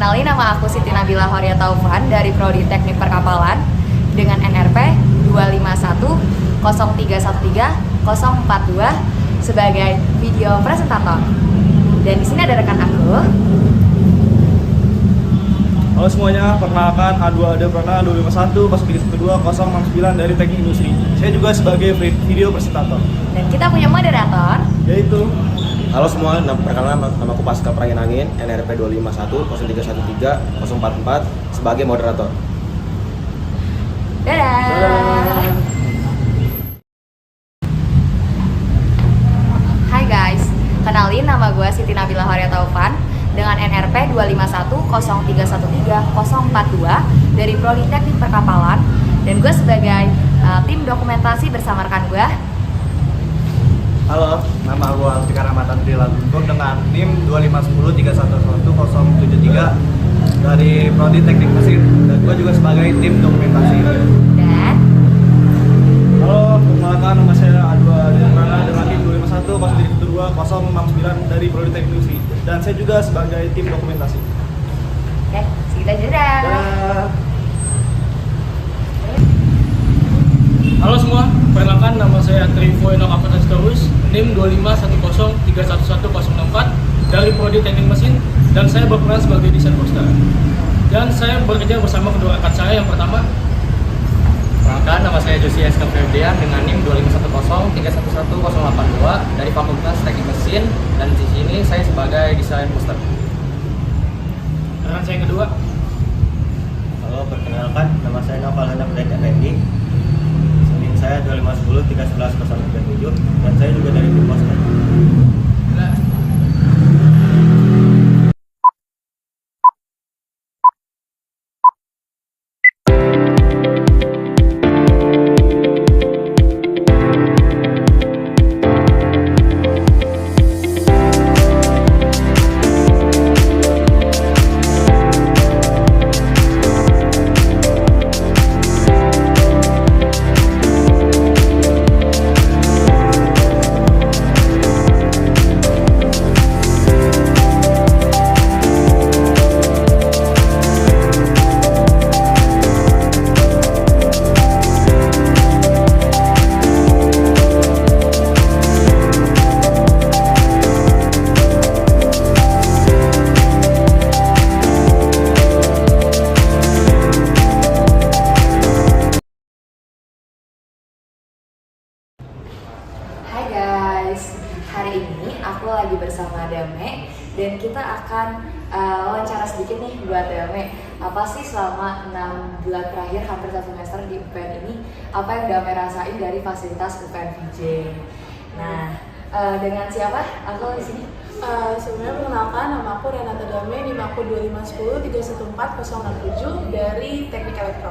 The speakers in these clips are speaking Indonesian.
Kenalin, nama aku Siti Nabila Horia Taufan dari Prodi Teknik Perkapalan dengan NRP 251 0313 042 sebagai video presentator. Dan di sini ada rekan aku. Halo semuanya, perkenalkan A2 Prana 251 0312 069 dari Teknik Industri. Saya juga sebagai video presentator. Dan kita punya moderator Yaitu Halo semua, perkenalkan nama aku Pascal Prangin NRP 251 0313 044 sebagai moderator. Dadah. Hai guys, kenalin, nama gue Siti Nabila Horia Taufan dengan NRP 251 0313 042 dari Prodi Teknik Perkapalan, dan gue sebagai tim dokumentasi bersama rekan gue. Halo, nama gue Alfika Ramatan Trilaguntur dengan NIM 251011073 dari Prodi Teknik Mesin, dan gue juga sebagai tim dokumentasi. Dan Halo, perkenalkan nama saya A2 Prana dengan NIM 251 0312 069 dari Prodi Teknik Industri, dan saya juga sebagai tim dokumentasi. oke, segitu aja dah. Halo semua, perkenalkan nama saya Trivo Enoch Apatastorus, NIM 25103111064 dari Prodi Teknik Mesin, dan saya berperan sebagai desain poster. Dan saya bekerja bersama kedua rekan saya. Yang pertama, perkenalkan, nama saya Josie S. Febrian dengan NIM 25113111082 dari Fakultas Teknik Mesin, dan di sini saya sebagai desain poster. rekan saya yang kedua. Halo, perkenalkan nama saya Noval Hendak dari FND. NIM saya 2510 311 037 dan saya juga dari tim poster. Nah, hai guys, hari ini aku lagi bersama Dame dan kita akan wawancara sedikit nih buat Dame. Apa sih selama 6 bulan terakhir, hampir 1 semester di UPN ini, apa yang Dame rasain dari fasilitas UPN VJ? Nah, dengan siapa aku di sini? Sebenarnya perkenalkan, nama aku Renata Dame, NIM aku 2510314 067 dari Teknik Elektro.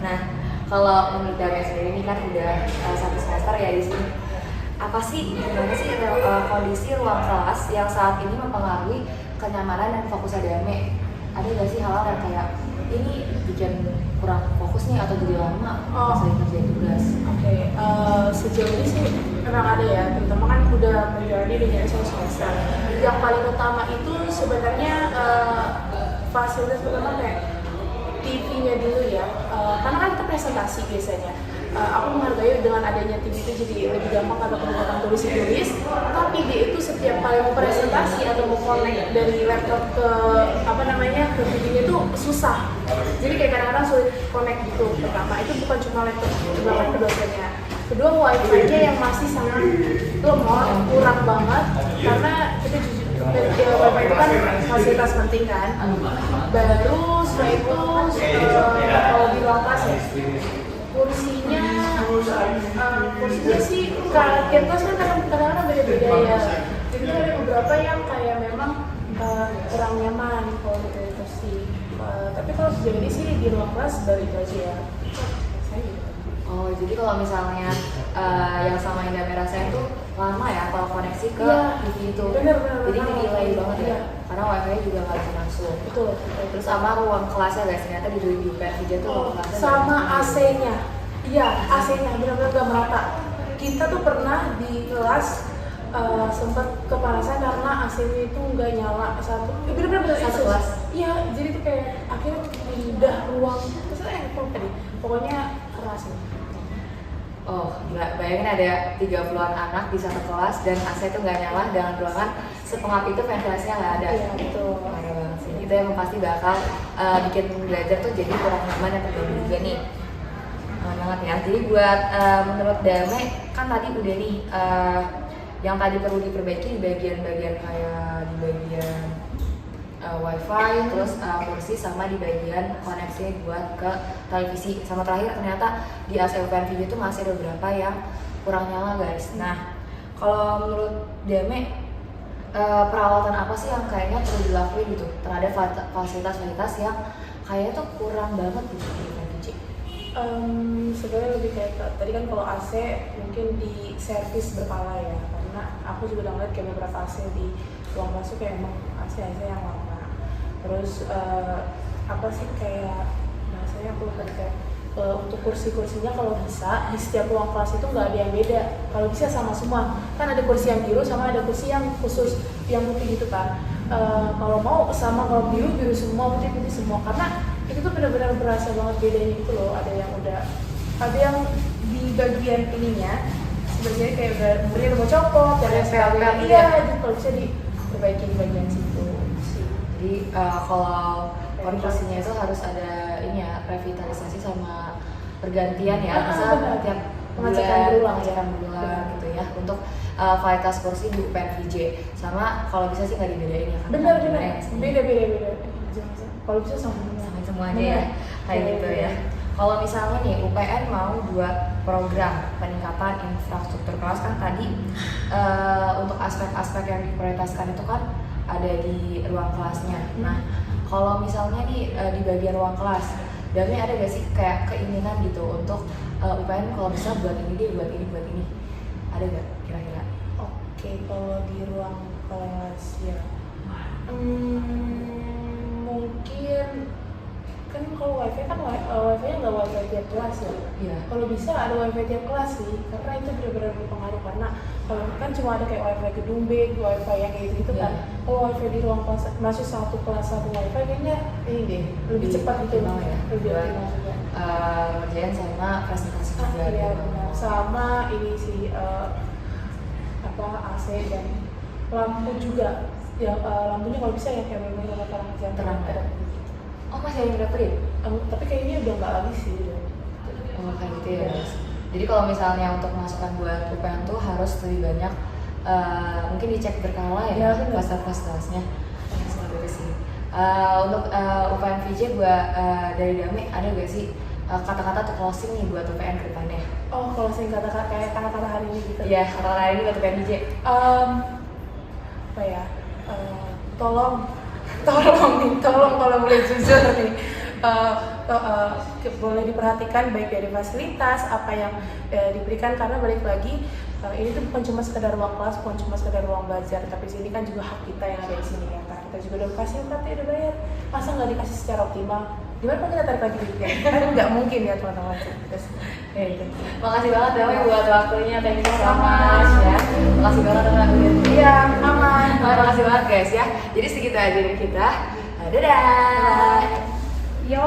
Nah, kalau menurut Dame sendiri ini kan udah 1 semester ya di sini. Apa sih, gimana sih kondisi ruang kelas yang saat ini mempengaruhi kenyamanan dan fokus Dame? Ada nggak sih hal-hal yang kayak ini bikin kurang fokus nih atau jadi lama pas lagi kerjain tugas? Oke, sejauh ini sih memang ada ya, terutama kan udah menjalani dengan semester. Yang paling utama itu sebenarnya fasilitas pertama kayak TV-nya dulu ya, karena kan kita presentasi biasanya. Aku menghargai dengan adanya TV itu jadi lebih gampang kalau penggunaan tulis, tapi dia itu setiap kali mau presentasi atau mau connect dari laptop ke ke TV-nya itu susah. Jadi kayak kadang-kadang sulit connect gitu. Pertama itu bukan cuma laptop, juga kan dosennya. Kedua, wifi-nya yang masih sangat lemot, kurang banget, karena kita wifi itu kan fasilitas penting kan. Baru setelah itu kalau di ruang kelas ya, kursinya sih tiap kelas kan kadang-kadang beda-beda ya. Jadi ada beberapa yang kayak memang kurang nyaman kalau gitu sih. Tapi kalau sejauh ini sih di ruang kelas baru itu aja ya. Saya gitu. Oh, jadi kalau misalnya yang sama Indah rasain tuh lama ya kalau koneksi ke TV itu. Bener. Jadi delay banget ya. Karena wifi juga nggak bisa masuk. Betul. Terus sama ruang kelasnya guys, ternyata di UPN VJ tuh ruang kelasnya sama AC-nya. Iya, AC-nya benar-benar gak merata. Kita tuh pernah di kelas sempat kepanasan karena AC-nya itu nggak nyala bener-bener satu kelas. Iya, jadi tuh kayak akhirnya pindah ruang, maksudnya tadi, pokoknya keras ya. Oh, gila. Bayangin ada 30-an anak di satu kelas dan AC itu nggak nyala dengan ruangan sepengap itu ventilasinya nggak ada. Iya, betul. Parah banget sih. Itu emang pasti bakal bikin belajar tuh jadi kurang nyaman dan terganggu juga nih. Banget ya. Jadi buat menurut Dame kan tadi udah nih yang tadi perlu diperbaiki di bagian-bagian kayak di bagian wifi, terus kursi sama di bagian koneksi buat ke televisi. Sama terakhir ternyata di AC UPN Video itu masih ada beberapa yang kurang nyala guys. Nah, kalau menurut Dame perawatan apa sih yang kayaknya perlu dilakuin gitu terhadap fasilitas-fasilitas yang kayaknya tuh kurang banget gitu di UPN VJ? Sebenarnya lebih kayak tadi kan kalau AC mungkin di servis berkala ya, karena aku juga udah ngeliat kayak beberapa AC di ruang kelas tuh kayak emang AC yang lama. Terus apa sih kayak bahasanya aku lupa kayak untuk kursi-kursinya kalau bisa di setiap ruang kelas itu nggak ada yang beda, kalau bisa sama semua. Kan ada kursi yang biru sama ada kursi yang khusus yang putih gitu kan. Kalau mau sama, kalau biru semua, putih semua, karena itu tuh benar-benar berasa banget bedanya gitu loh. Ada yang di bagian ininya sebenarnya kayak udah mau copot, ada yang pel-pel, iya, gitu. Kalau bisa diperbaiki di bagian situ sih. Jadi kalau kursinya itu harus ada ini ya, revitalisasi sama pergantian ya, bisa tiap pengecekan berulang gitu ya untuk kualitas kursi di UPN VJ. Sama kalau bisa sih nggak dibedain ya kan? Bener, beda. Kalau bisa sama semuanya ya, kayak gitu ya. Kalau misalnya nih UPN mau buat program peningkatan infrastruktur kelas, kan tadi untuk aspek-aspek yang diprioritaskan itu kan ada di ruang kelasnya. Nah, kalau misalnya nih di bagian ruang kelas, Dame ada gak sih kayak keinginan gitu untuk UPN kalau bisa buat ini deh, buat ini, ada gak kira-kira? Oke, kalau di ruang kelas ya, mungkin kan kalau wifi kan wifi-nya nggak wifi tiap kelas ya. Iya. Kalau bisa ada wifi tiap kelas sih, karena itu benar-benar berpengaruh. Karena kalau kan cuma ada kayak wifi gedung B, wifi yang kayak gitu kan. Kalau wifi di ruang kelas masih satu kelas satu wifi, kayaknya ini deh lebih cepat gitu ya. Lebih optimal juga. Kerjaan sama presentasi juga. Iya benar. Sama ini sih AC dan lampu juga. Ya lampunya kalau bisa ya kayak benar-benar terang. Oh, masih ada yang dapetin? Tapi kayaknya udah nggak lagi sih. Oh, kayak gitu ya guys. Jadi kalau misalnya untuk masukan buat UPN tuh harus lebih banyak mungkin dicek berkala ya, fasilitas-fasilitasnya. Seperti itu sih. Untuk UPN VJ buat dari Dame ada gak sih kata-kata atau closing nih buat UPN ke depannya? Oh, closing kayak kata-kata hari ini gitu? Iya, kata-kata hari ini buat UPN VJ. Apa ya? Tolong kalau boleh jujur nih, boleh diperhatikan baik dari fasilitas apa yang diberikan, karena balik lagi ini tuh bukan cuma sekedar ruang kelas, bukan cuma sekedar ruang belajar, tapi sini kan juga hak kita yang ada di sini ya kan. Kita juga udah kasih UKT, udah bayar, masa nggak dikasih secara optimal? Gimana kalau kita tarik lagi duitnya? Kan nggak mungkin ya teman-teman. Terus ya itu. Makasih banget Dame buat waktunya, thank you so much ya. Makasih banget teman. Iya, aman. Makasih banget guys ya. Jadi segitu aja dari kita. Dadah. Yo.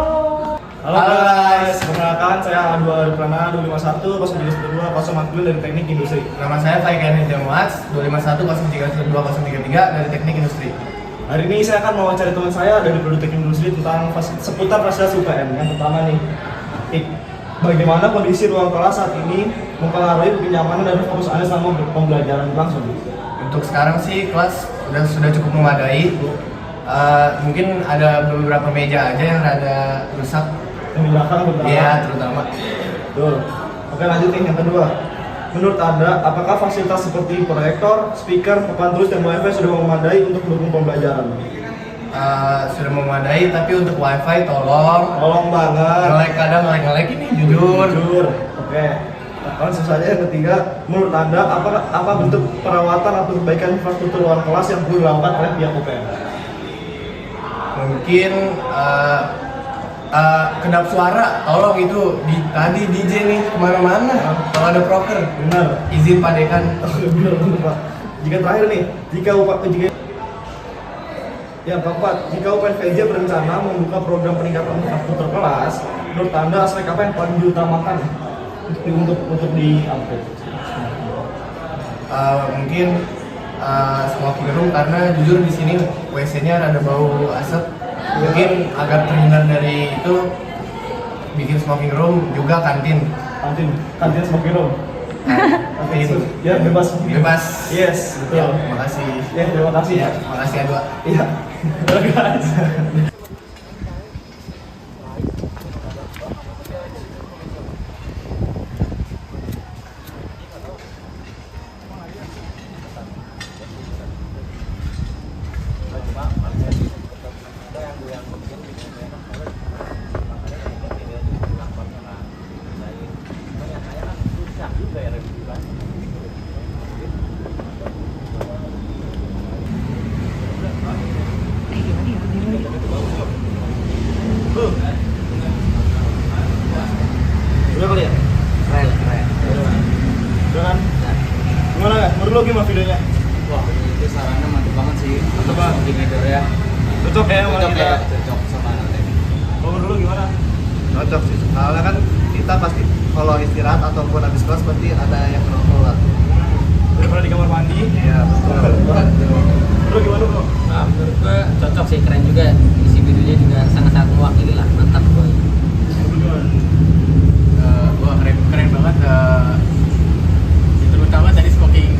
Halo guys, perkenalkan saya Adua Duprana 251 032 049 dari Teknik Industri. Nama saya Faikan Jamuats 251 032 033 dari Teknik Industri. Hari ini saya akan mewawancari teman saya dari Prodi Teknik Industri tentang seputar fasilitas UPN. Yang pertama nih, bagaimana kondisi ruang kelas saat ini mempengaruhi kenyamanan dan fokus Anda selama pembelajaran langsung? Untuk sekarang sih kelas sudah cukup memadai. Mungkin ada beberapa meja aja yang rada rusak. Yang di belakang terutama. Iya, terutama. Betul. Oke, lanjut nih yang kedua. Menurut Anda, apakah fasilitas seperti proyektor, speaker, papan tulis, dan wifi sudah memadai untuk mendukung pembelajaran? Sudah memadai, tapi untuk wifi tolong banget. kadang ngelek ini jujur. Oke. Langsung saja yang ketiga, menurut Anda apa bentuk perawatan atau perbaikan infrastruktur ruang kelas yang perlu dilakukan oleh pihak UPN? Mungkin kedap suara, tolong itu tadi DJ nih kemana-mana. Kalau ada proker, Benar. izin Pak Dekan. Benar Pak. Jika terakhir nih, jika Yang keempat, jika UPNVJ berencana membuka program peningkatan infrastruktur kelas, menurut Anda aspek apa yang paling diutamakan untuk di-upgrade? Mungkin smoking room, karena jujur di sini WC-nya ada bau asap. Mungkin agar terhindar dari itu, bikin smoking room juga kantin. Kantin smoking room. Kantin. Ya bebas. Yes, betul. Ya, makasih. Ya, terima kasih. Ya, makasih Adwa. Iya. Guys. Udah kali ya? Keren. Udah kan? Gimana kan? Menurut lo gimana videonya? Wah, itu sarannya mantap banget sih. Mantap banget. Smoking indoor ya. Cocok ya sama kita? Cocok sama anak. Menurut lo gimana? Cocok sih. Soalnya kan kita pasti kalau istirahat ataupun habis kelas pasti ada yang ngerokok lah. Daripada di kamar mandi. Iya, betul. Menurut lo gimana bro? Nah, menurut gue cocok sih, keren juga. Isi videonya juga sangat-sangat mewakili lah. Mantap boy. Wah, keren banget. Terutama tadi smoking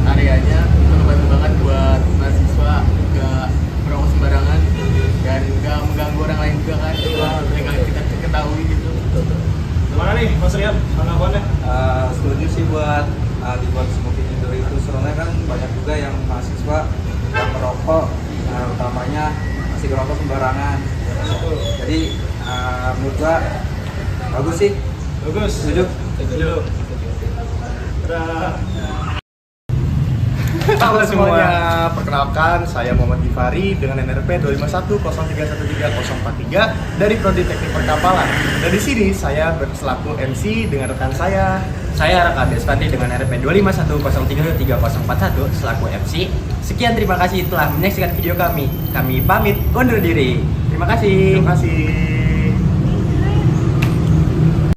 areanya itu membantu banget buat mahasiswa nggak merokok sembarangan dan nggak mengganggu orang lain juga kan. Mereka kita ketahui gitu. Gimana nih Mas Rian? Tanggapannya? Setuju sih buat dibuat smoking indoor itu, soalnya kan banyak juga yang mahasiswa yang merokok, utamanya masih merokok sembarangan. Jadi menurut gua bagus sih. Bagus. Setuju. Halo semuanya, perkenalkan saya Muhammad Gifari dengan NRP 251031304 dari Prodi Teknik Perkapalan. Dan di sini saya berselaku MC dengan rekan saya. Saya Raka Despati dengan RP 251033041 selaku MC. Sekian, terima kasih telah menyaksikan video kami. Kami pamit undur diri. Terima kasih. Terima kasih.